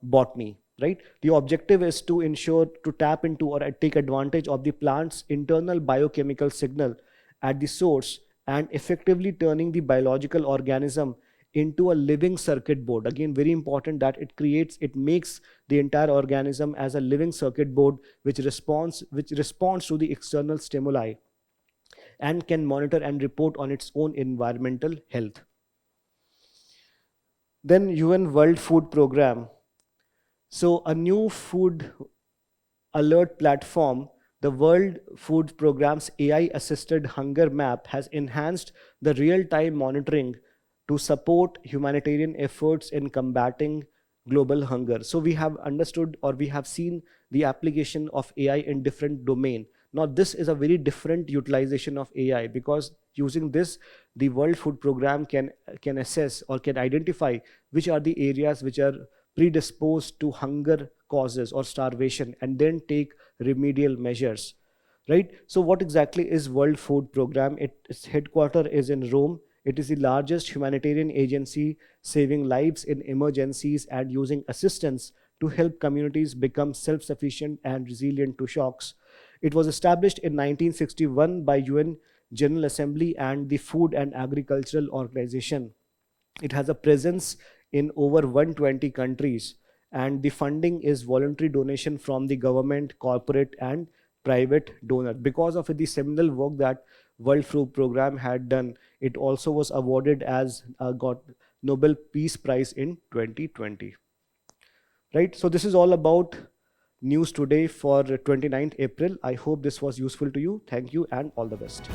botany, right? The objective is to ensure to tap into or take advantage of the plant's internal biochemical signal at the source, and effectively turning the biological organism into a living circuit board. Again, very important that it makes the entire organism as a living circuit board which responds to the external stimuli and can monitor and report on its own environmental health. Then UN World Food Program. So a new food alert platform, the World Food Programme's AI assisted hunger map has enhanced the real time monitoring to support humanitarian efforts in combating global hunger. So we have understood, or we have seen the application of AI in different domain. Now this is a very different utilization of AI, because using this, the World Food Programme can assess or can identify which are the areas which are predisposed to hunger causes or starvation, and then take remedial measures, right? So what exactly is World Food Program? Its headquarter is in Rome. It is the largest humanitarian agency saving lives in emergencies and using assistance to help communities become self-sufficient and resilient to shocks. It was established in 1961 by UN General Assembly and the Food and Agricultural Organization. It has a presence in over 120 countries, and the funding is voluntary donation from the government, corporate, and private donor. Because of the seminal work that World Food Program had done, it also was awarded as got Nobel Peace Prize in 2020. Right. So this is all about news today for 29th April. I hope this was useful to you. Thank you and all the best.